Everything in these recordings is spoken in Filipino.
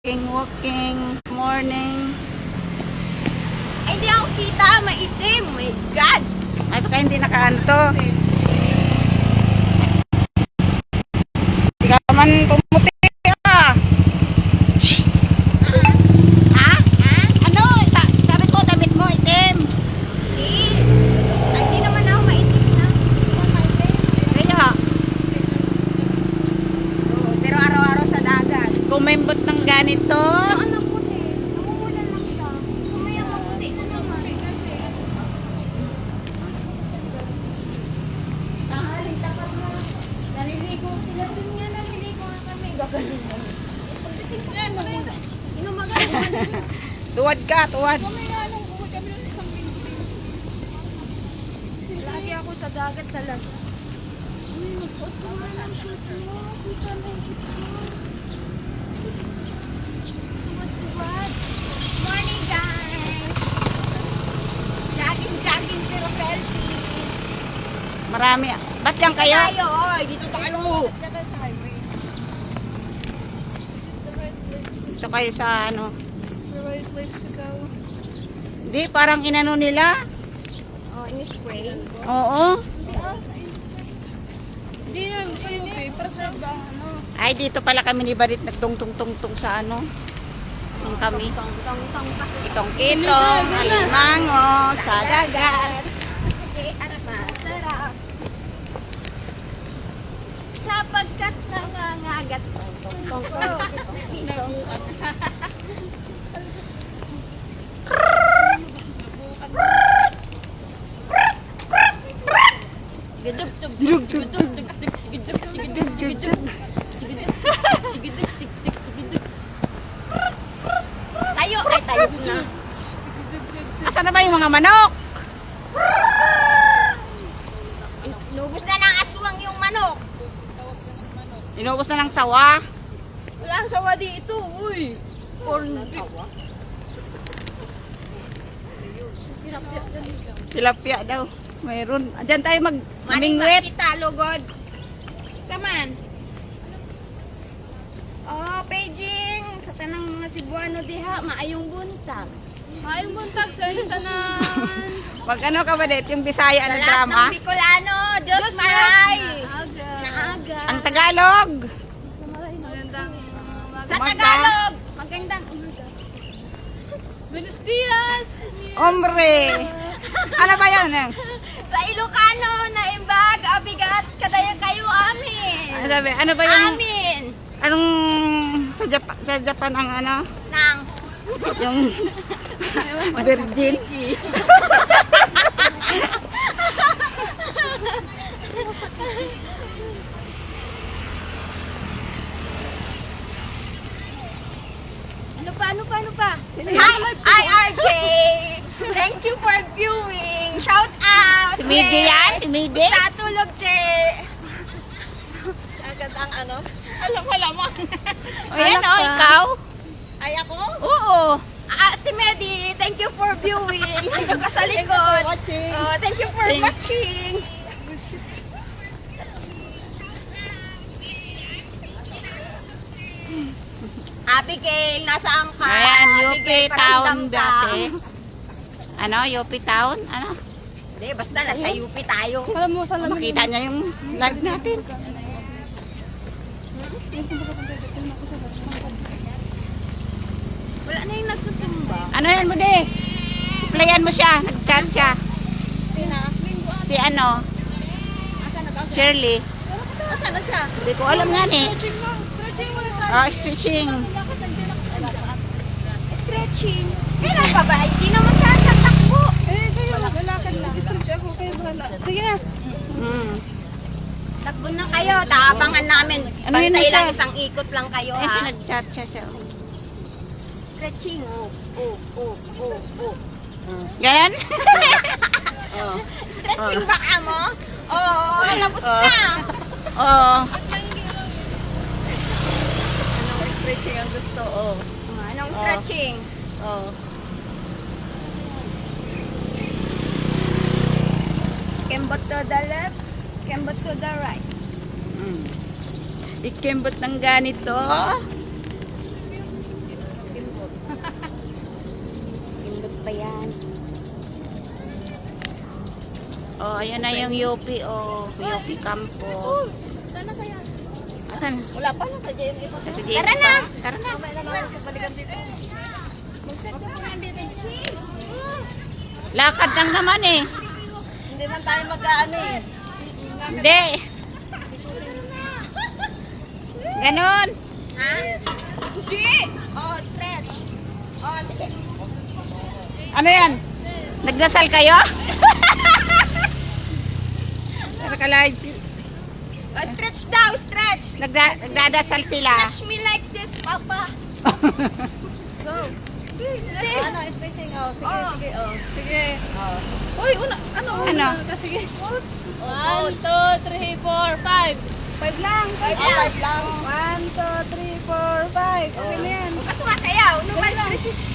Walking, morning. Ay, hindi ako kita. Maitim. Oh my God. Ay, baka hindi nakaano to. Hindi ka man pumuti ah. Ha? Ano? Sabi ko, damit mo, itim. Hindi. Ay, hindi naman ako maitim na. Kaya, Oo, pero araw-araw sa dagat. kumembot ng ganito. Ano po eh. Namumulan lang siya. Kumaya maputi na naman. Tanghali, tapat na. Naliligo sila dun nga. Naliligo nga kami. Gagaling mo. Pagdating sila, inumagal naman. Tuwad ka, tuwad. Lagi ako sa dagat talaga. Uy, magsuot ko nga ng shoot mo. Kita na kita. Tuwad-tuwad. Morning, guys! Jogging pero selfie. Marami. Ba't yan kayo? Tayo, oy, dito tayo. Ito kayo sa ano. The right place to go. Hindi, parang inano nila. Oh, in-spray. Oo. Hindi na, sa UP. Para sa ba, ano? Ay, dito pala kami ni Barit nagtung-tung-tung sa ano. Nung kami. Tong-tong-tong pa. Kitong-kitong, alimango, sa dagat. Okay, at masarap. Sapagkat nangangagat. Tong-tong-tong. Tayo, ay tayo na. Asan na ba yung mga manok? Inubos na ng aswang yung manok. Inubos na ng sawa. Wala ang sawa dito, uy. Corn beef. Tilapia daw. Mayroon. Diyan tayo Maning mag-mingwit. kita, lugod. Saman. Oh, Beijing. Sa tanang mga Cebuano diha, maayong buntag. Maayong buntag sa iyo tanan. Mag ano ka ba dit? Yung Bisaya Sa ng lahat drama? ng Bicolano, Diyos maray. Naaga. Ang Tagalog. Sa Umaga. Tagalog, magandang umaga. Buenos dias! Ombre. Ano ba yan? Sa Ilocano, naimbag, abigat, kadaya kayo amin. Ano sabi? Ano ba yung Amin. anong sa Japan ang ano? Nang. Yung virgin. Ano pa? Hi, RJ! Thank you for viewing. Shout out! Si Midi yan? Si Midi? Tatulog, che! Agad ang ano? Alam ko lamang. O yan o, ikaw? Ay, ako? Oo. Ate Medi, thank you for viewing. Nandun ka sa likod. Thank you for watching. Abigail, nasaan ka? Ayan, UP Abigail, Town paramdam ka. dati. Ano, UP Town? Ano? Hindi, basta nasa UP tayo. Alam mo, saan Makita niya yung live natin. Wala na yung nagsusumba. Ano yan mo de? Playan mo siya, nag-chat siya. Si ano, Asan na daw siya? Shirley. Asan na siya? Hindi ko alam nga eh. Stretching mo lang. Oh, stretching. Stretching. Kailan pa ba? Hindi naman siya tatakbo. Eh, kayo, lalakad lang. Stretch ako, kayo bahala. Sige na. Mm. Takbo na kayo. Taabangan namin. Ano yun Bantay siya? lang isang ikot lang kayo Eh, ha. nag-chat siya. Stretching. Oh. Ganyan? oh. Stretching baka mo? Oo, tapos na. Oh. Anong stretching ang gusto? Oh. Anong stretching? Oh. Kembot to the left, kembot to the right. Ikembot ng ganito. pa yan. Oh, ayan na yung UP, oh. UP campus. Sana kaya? Asan? Wala pa lang sa JMA pa. Sa Tara na! Tara na. May naman sa balikan dito. Mag-check na kung nandito. Lakad lang naman eh. Hindi man tayo mag-ano eh. Hindi. Ganon. Ha? Hindi! Oh, stretch. Oh, sige. Ano yan? Nagdasal kayo? Nakalive sila. Oh, stretch daw, stretch. Nagdadasal sila. Stretch me like this, Papa. Go. Ano, spacing oh. Sige, Oh. sige, oh. Sige. Uy, una, ano? Ano? Sige. 1, 2, 3, 4, 5. 5 lang. 5 lang. 5 lang. 1, 2, 3, 4, 5. Okay na yan. Huwag ka sumasayaw. Naman,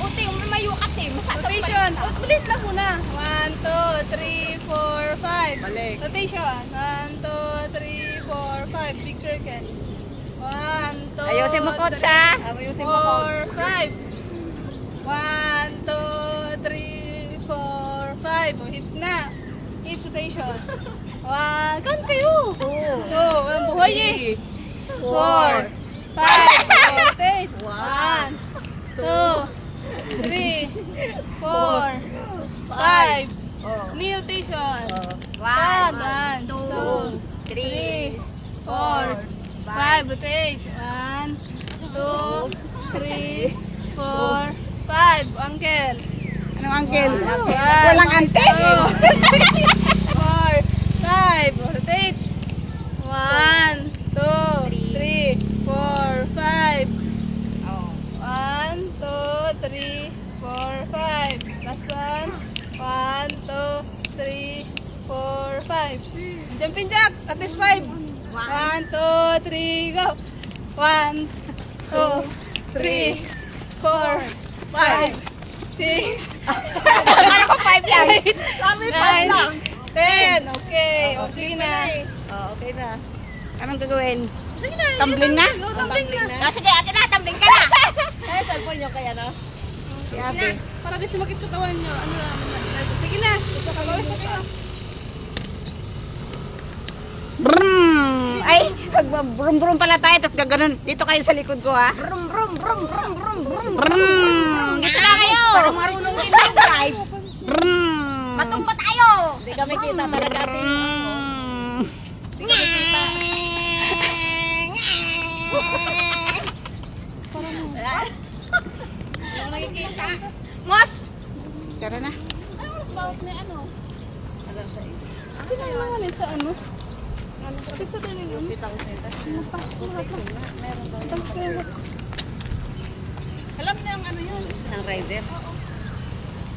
uti, umayukat eh. Rotation. Ulit lang muna. 1, 2, 3, 4, 5. Balik. Rotation. 1, 2, 3, 4, 5. Big circle. 1, 2, Ayusin mo, Coach, ah. Ayusin mo, Coach. 4, 5. 1, 2, 3, 4, 5. O, hips na. Hips rotation. 1, count kayo. 2. Ang buhay eh. 4, 5. Rotate. 1, 2, 3, 4, 5. Knee rotation. 1, 2, 3, 4, 5. Rotate. 1, 2, 3, 4, 5. Uncle. Anong uncle? One, Walang uncle. 4, 5. Rotate. 1, 2, 3, 4, 5. 1, 2, 3, 4, 5. Last one. 1, 2, 3, 4, 5. Jumping jack. At least 5. 1, 2, 3, go. 1, 2, 3, 4, 5, 6, Ano ko 5 lang? 9, 10. Okay. O, sige na. Okay na. Anong gagawin? Sige na. Tumbling na? Go, tumbling na. Oh, sige, akin na, tambling ka na. Ay, cellphone nyo kaya, no? Si ate. Para di sumakit katawan nyo. Ano lang. Sige na. Pagkakawis na kayo. Brum! Ay, brum-brum pala tayo, tapos gaganon. Dito kayo sa likod ko, ha? Brum, brum, brum, brum, brum, brum. Brum! Dito na kayo! Parang marunong din mag-drive. Brum! Matung pa tayo. Hindi kami kita talaga ate. Brum! Mos! Tara na. Sa ano? Sa tanin yun. Alam niya ang ano yun. Ng rider.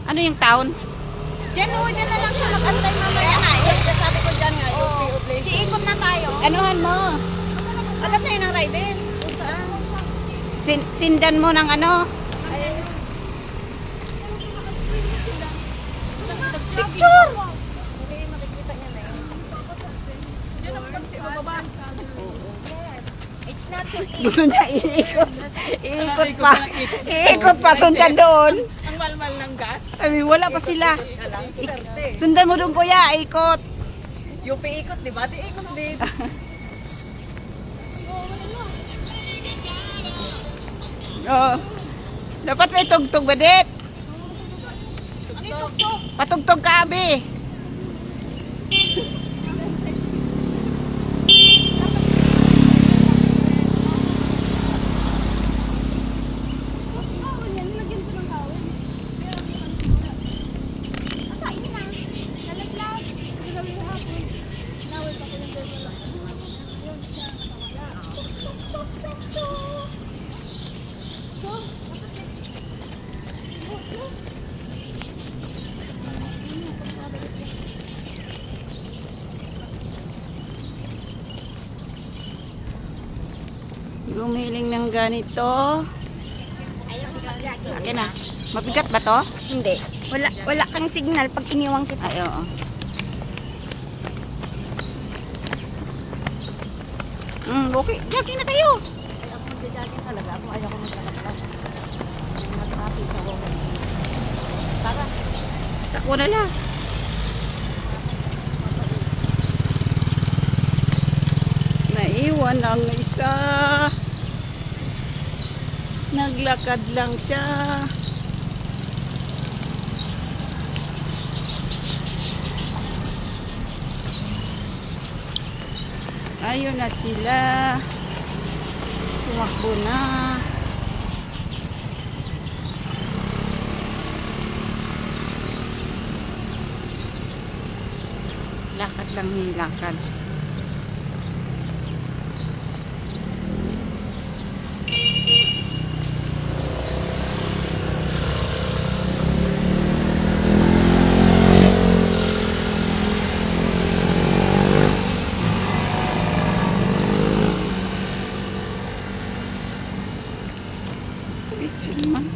Ano yung town? Diyan o, diyan na lang siya mag-antay mamaya. Sabi ko dyan nga, Oo. Iikot na tayo. Anuhan mo? Alam na yun ang rider. Kung saan? Sindan mo ng ano? Picture! It's not too easy. Gusto niya iikot. Iikot pa. Iikot pa, sundan doon. Ang malmal ng gas. Ay, wala pa sila. Sundan mo doon, kuya. Ikot. UP ikot, di ba? Di ikot din. Oh. Dapat may tugtog ba, Det? Patugtog ka, Abi. Gumiling ng ganito. Akin na. Mabigat ba to? Hindi. Wala kang signal pag iniwang kita. Ay, oo. Okay. Jogging na kayo. Ako magja-jogging talaga. Ako ayaw ko maglalakad. Nag-happy sa woman. Tara. Takbo na lang. Naiwan ang isa. Naglakad lang siya. Ayun na sila. Tumakbo na. Lakad lang yung lakad. Picture naman.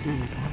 Okay.